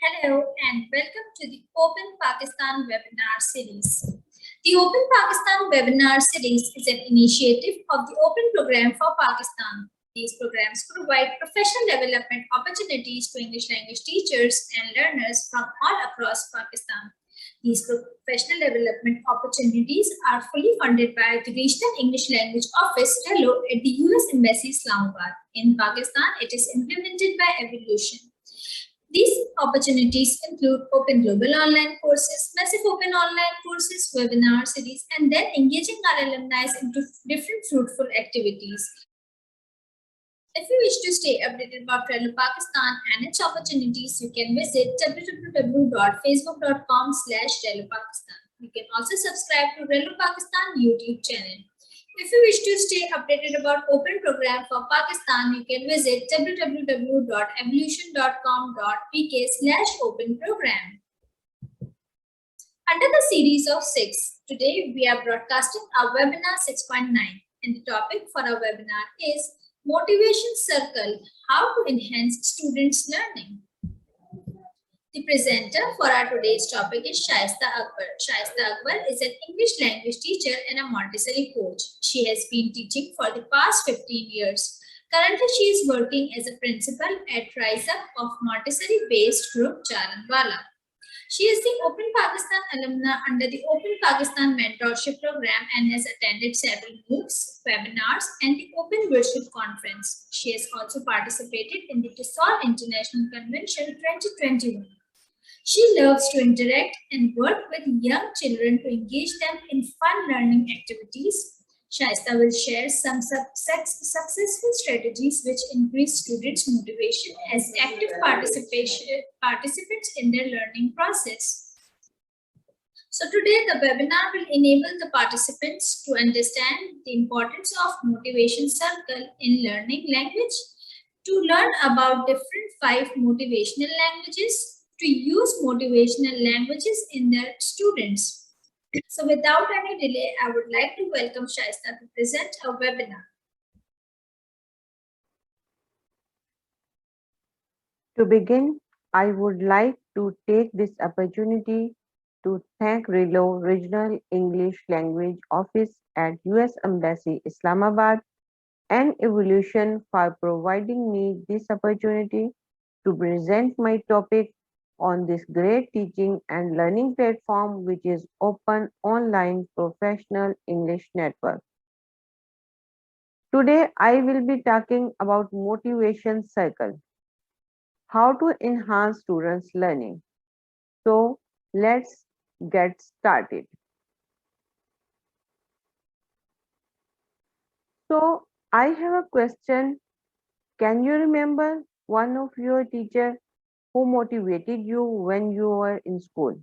Hello and welcome to the Open Pakistan webinar series. The Open Pakistan webinar series is an initiative of the Open Program for Pakistan. These programs provide professional development opportunities to English language teachers and learners from all across Pakistan. These professional development opportunities are fully funded by the Regional English Language Office (RELO) at the US Embassy, Islamabad. In Pakistan, it is implemented by Evolution. These opportunities include open global online courses, massive open online courses, webinar series, and then engaging our alumni into different fruitful activities. If you wish to stay updated about Trello Pakistan and its opportunities, you can visit www.facebook.com/Trello Pakistan. You can also subscribe to Trello Pakistan YouTube channel. If you wish to stay updated about Open Program for Pakistan, you can visit www.evolution.com.pk/Open Program. Under the series of 6, today we are broadcasting our webinar 6.9, and the topic for our webinar is Motivation Circle, how to enhance students' learning. The presenter for our today's topic is Shaista Akbar. Shaista Akbar is an English language teacher and a Montessori coach. She has been teaching for the past 15 years. Currently, she is working as a principal at Rise Up of Montessori-based group Charanwala. She is the Open Pakistan alumna under the Open Pakistan Mentorship Program and has attended several MOOCs, webinars, and the Open Virtual Conference. She has also participated in the TESOL International Convention 2021. She loves to interact and work with young children to engage them in fun learning activities. Shaista will share some successful strategies which increase students' motivation as active participants in their learning process. So today the webinar will enable the participants to understand the importance of motivation circle in learning language, to learn about different 5 motivational languages, to use motivational languages in their students. So without any delay, I would like to welcome Shaista to present our webinar. To begin, I would like to take this opportunity to thank RELO Regional English Language Office at US Embassy, Islamabad, and Evolution for providing me this opportunity to present my topic on this great teaching and learning platform, which is Open Online Professional English Network. Today, I will be talking about motivation circle, how to enhance students' learning. So let's get started. So I have a question. Can you remember one of your teacher who motivated you when you were in school?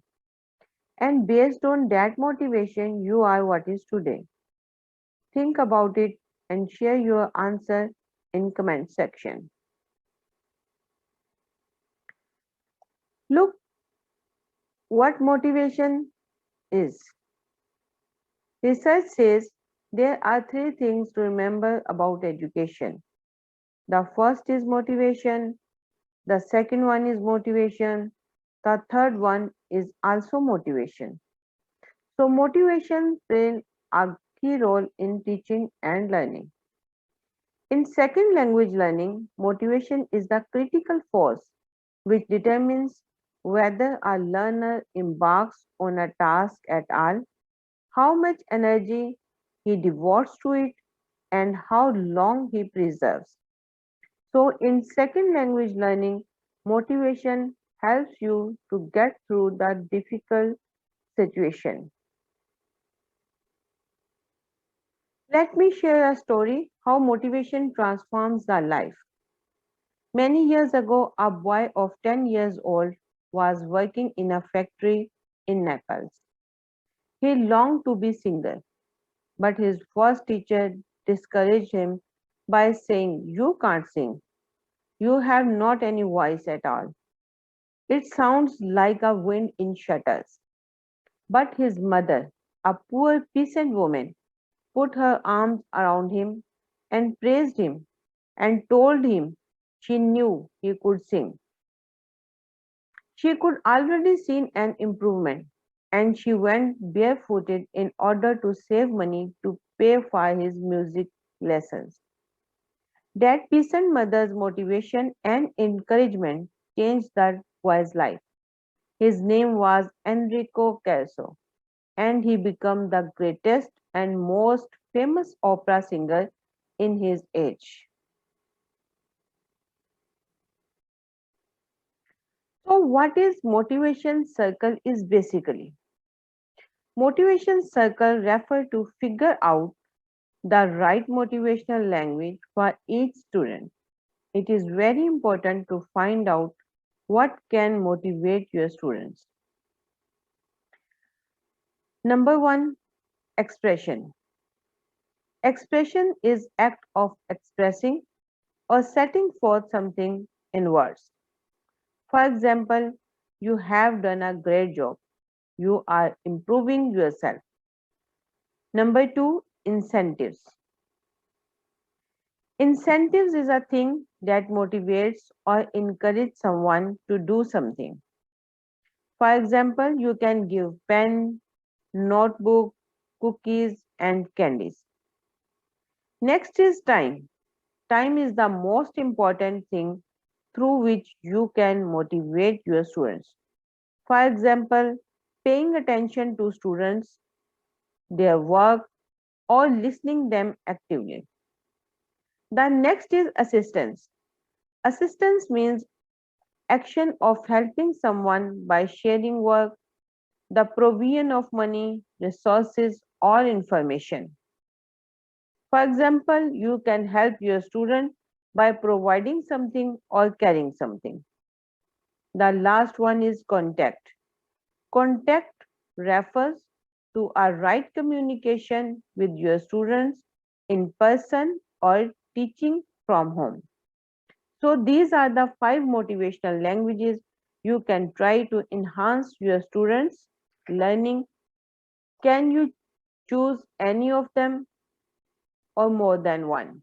And based on that motivation, you are what is today. Think about it and share your answer in comment section. Look what motivation is. Research says there are 3 things to remember about education. The first is motivation, the second one is motivation, the third one is also motivation. So motivation plays a key role in teaching and learning. In second language learning, motivation is the critical force which determines whether a learner embarks on a task at all, how much energy he devotes to it, and how long he preserves. So in second language learning, motivation helps you to get through the difficult situation. Let me share a story how motivation transforms the life. Many years ago, a boy of 10 years old was working in a factory in Naples. He longed to be singer, but his first teacher discouraged him by saying, "You can't sing. You have not any voice at all. It sounds like a wind in shutters." But his mother, a poor peasant woman, put her arms around him and praised him and told him she knew he could sing. She could already see an improvement, and she went barefooted in order to save money to pay for his music lessons. That peasant mother's motivation and encouragement changed that boy's life. His name was Enrico Caruso, and he became the greatest and most famous opera singer in his age. So, what is motivation circle is basically? Motivation circle refer to figure out the right motivational language for each student. It is very important to find out what can motivate your students. Number one, expression. Expression is act of expressing or setting forth something in words. For example, you have done a great job. You are improving yourself. Number two, incentives. Incentives is a thing that motivates or encourages someone to do something. For example, you can give pen, notebook, cookies, and candies. Next is time. Time is the most important thing through which you can motivate your students. For example, paying attention to students, their work, or listening them actively. The next is assistance. Assistance means action of helping someone by sharing work, the provision of money, resources, or information. For example, you can help your student by providing something or carrying something. The last one is contact. Contact refers to a right communication with your students in person or teaching from home. So these are the five motivational languages you can try to enhance your students' learning. Can you choose any of them or more than one?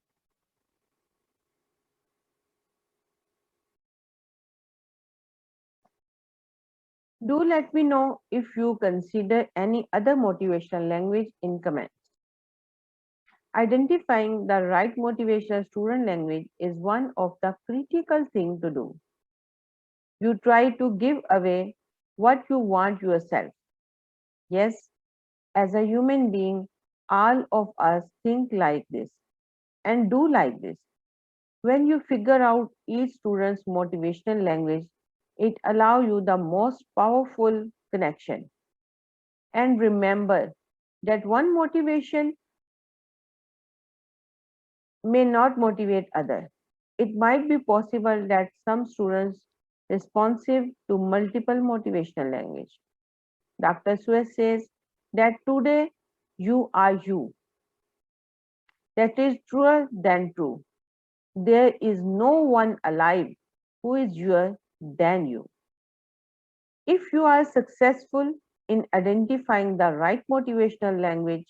Do let me know if you consider any other motivational language in comments. Identifying the right motivational student language is one of the critical things to do. You try to give away what you want yourself. Yes, as a human being, all of us think like this and do like this. When you figure out each student's motivational language, it allows you the most powerful connection. And remember that one motivation may not motivate other. It might be possible that some students responsive to multiple motivational language. Dr. Suez says that today you are you. That is truer than true. There is no one alive who is youer than you. If you are successful in identifying the right motivational language,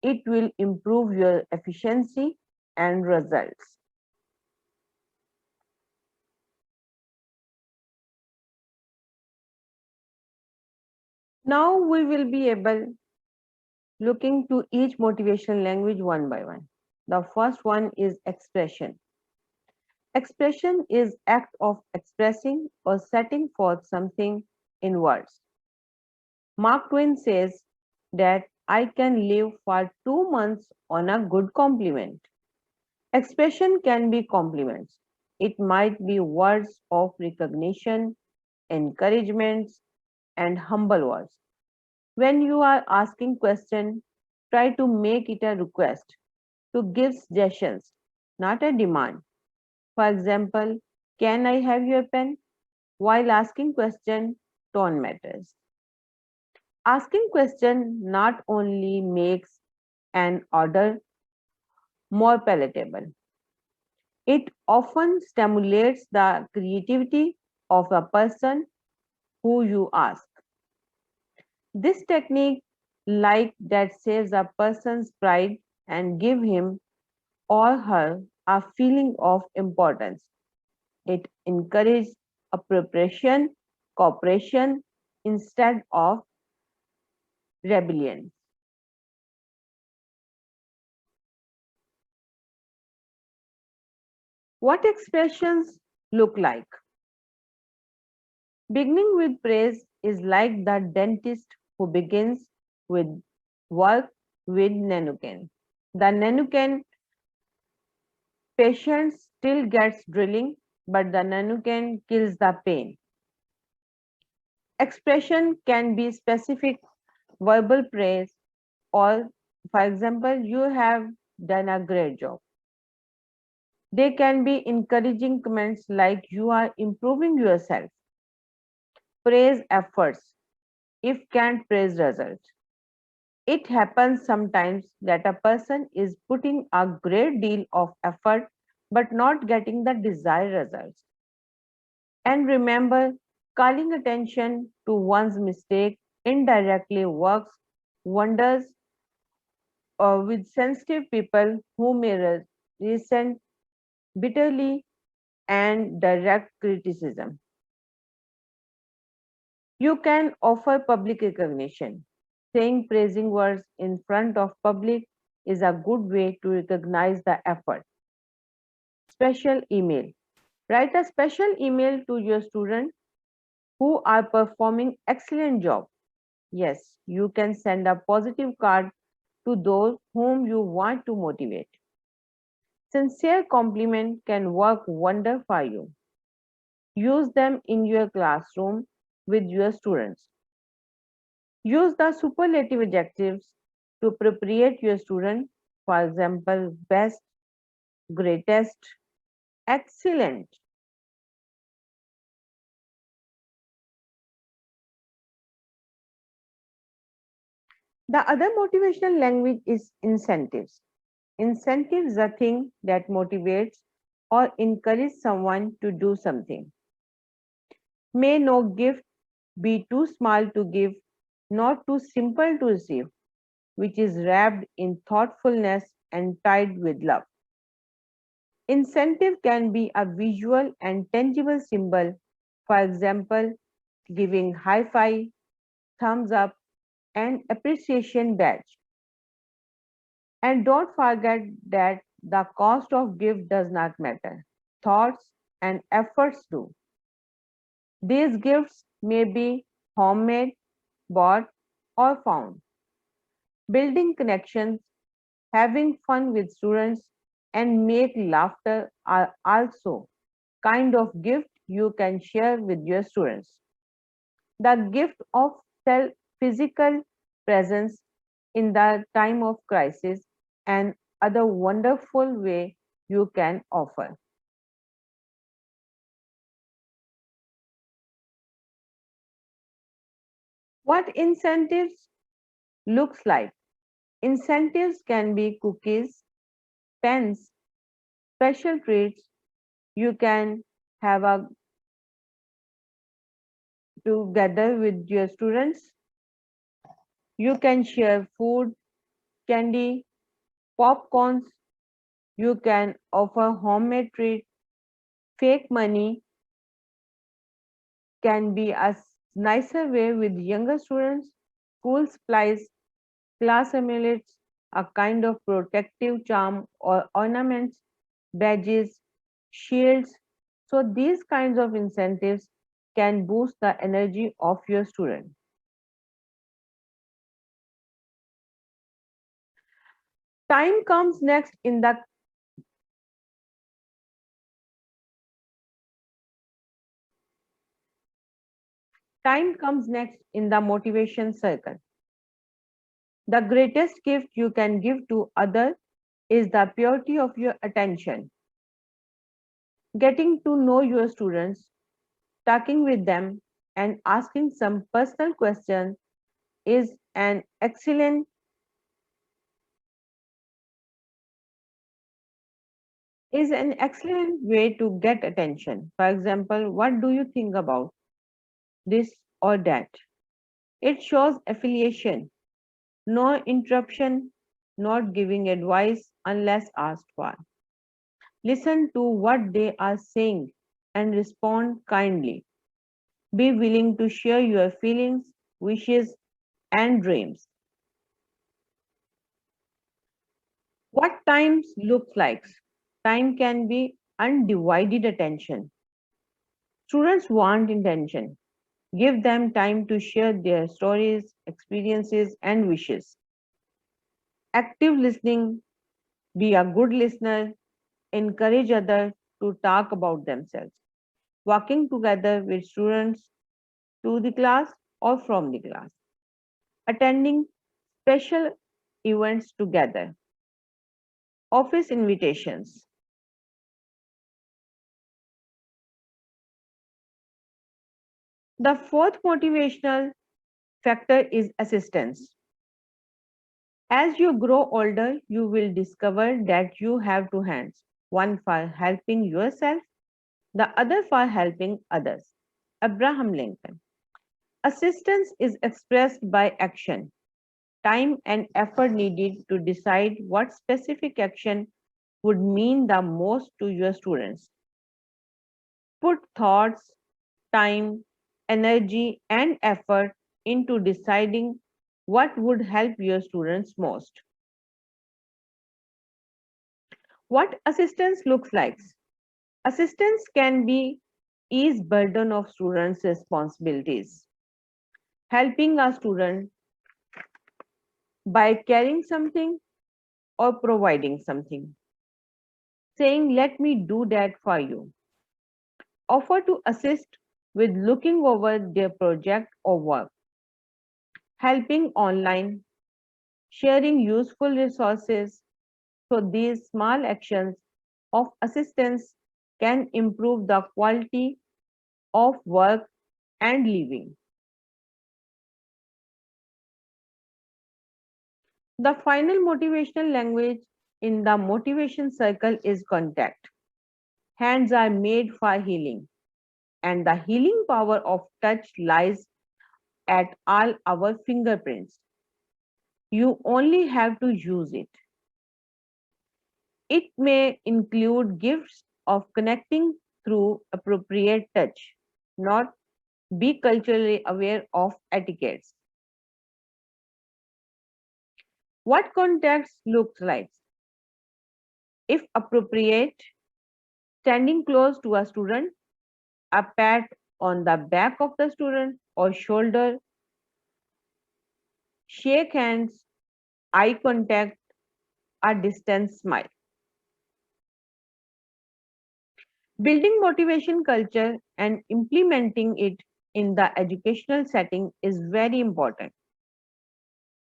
it will improve your efficiency and results. Now we will be able looking to each motivational language one by one. The first one is expression. Expression is act of expressing or setting forth something in words. Mark Twain says that I can live for 2 months on a good compliment. Expression can be compliments. It might be words of recognition, encouragements, and humble words. When you are asking question, try to make it a request to give suggestions, not a demand. For example, can I have your pen? While asking question, tone matters. Asking question not only makes an order more palatable, it often stimulates the creativity of a person who you ask. This technique, like that, saves a person's pride and give him or her a feeling of importance. It encourages appropriation cooperation instead of rebellion. What expressions look like? Beginning with praise is like the dentist who begins with work with Nanuken. The Nanuken patient still gets drilling, but the Nanuken kills the pain. Expression can be specific verbal praise or, for example, you have done a great job. They can be encouraging comments like you are improving yourself. Praise efforts if can't praise results. It happens sometimes that a person is putting a great deal of effort but not getting the desired results. And remember, calling attention to one's mistake indirectly works wonders with sensitive people who may resent bitterly and direct criticism. You can offer public recognition. Saying praising words in front of public is a good way to recognize the effort. Special email. Write a special email to your students who are performing excellent job. Yes, you can send a positive card to those whom you want to motivate. Sincere compliment can work wonder for you. Use them in your classroom with your students. Use the superlative adjectives to appropriate your student. For example, best, greatest, excellent. The other motivational language is incentives. Incentives are thing that motivates or encourages someone to do something. May no gift be too small to give, not too simple to receive, which is wrapped in thoughtfulness and tied with love. Incentive can be a visual and tangible symbol, for example, giving high five, thumbs up, and appreciation badge. And don't forget that the cost of gift does not matter. Thoughts and efforts do. These gifts may be homemade, bought, or found. Building connections, having fun with students, and make laughter are also kind of gift you can share with your students. The gift of self physical presence in the time of crisis and other wonderful way you can offer. What incentives looks like? Incentives can be cookies, pens, special treats. You can have a together with your students. You can share food, candy, popcorns. You can offer homemade treat. Fake money can be a nicer way with younger students. School supplies, class amulets, a kind of protective charm or ornaments, badges, shields. So these kinds of incentives can boost the energy of your student. Time comes next in the Time comes next in the motivation circle. The greatest gift you can give to others is the purity of your attention. Getting to know your students, talking with them, and asking some personal questions is an excellent way to get attention. For example, what do you think about this or that? It shows affiliation, no interruption, not giving advice unless asked for. Listen to what they are saying and respond kindly. Be willing to share your feelings, wishes, and dreams. What time looks like? Time can be undivided attention. Students want attention. Give them time to share their stories, experiences, and wishes. Active listening, be a good listener, encourage others to talk about themselves. Walking together with students to the class or from the class. Attending special events together. Office invitations. The fourth motivational factor is assistance. As you grow older, you will discover that you have two hands, one for helping yourself, the other for helping others. Abraham Lincoln. Assistance is expressed by action, time and effort needed to decide what specific action would mean the most to your students. Put thoughts, time, energy, and effort into deciding what would help your students most. What assistance looks like? Assistance can be ease burden of students' responsibilities. Helping a student by carrying something or providing something. Saying, let me do that for you. Offer to assist with looking over their project or work. Helping online, sharing useful resources. So these small actions of assistance can improve the quality of work and living. The final motivational language in the motivation circle is contact. Hands are made for healing, and the healing power of touch lies at all our fingerprints. You only have to use it. It may include gifts of connecting through appropriate touch, not be culturally aware of etiquettes. What context looks like? If appropriate, standing close to a student, a pat on the back of the student or shoulder, shake hands, eye contact, a distant smile. Building motivation culture and implementing it in the educational setting is very important.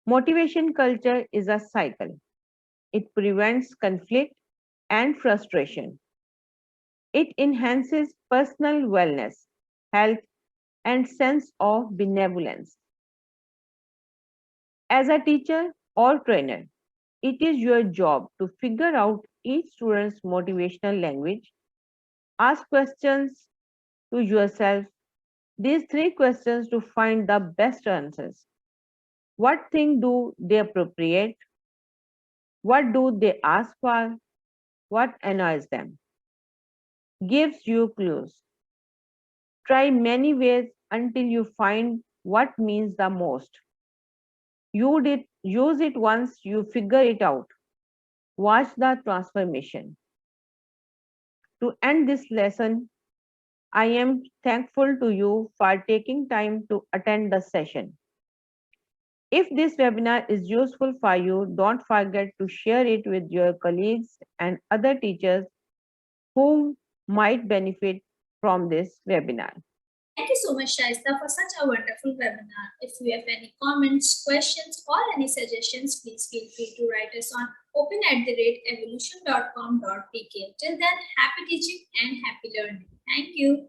Motivation culture is a cycle. It prevents conflict and frustration. It enhances personal wellness, health, and sense of benevolence. As a teacher or trainer, it is your job to figure out each student's motivational language. Ask questions to yourself these three questions to find the best answers. What thing do they appropriate? What do they ask for? What annoys them? Gives you clues. Try many ways until you find what means the most. Use it once you figure it out. Watch the transformation. To end this lesson, I am thankful to you for taking time to attend the session. If this webinar is useful for you, don't forget to share it with your colleagues and other teachers who might benefit from this webinar. Thank you so much, Shaista, for such a wonderful webinar. If you have any comments, questions, or any suggestions, please feel free to write us on open@evolution.com.pk. Till then, happy teaching and happy learning. Thank you.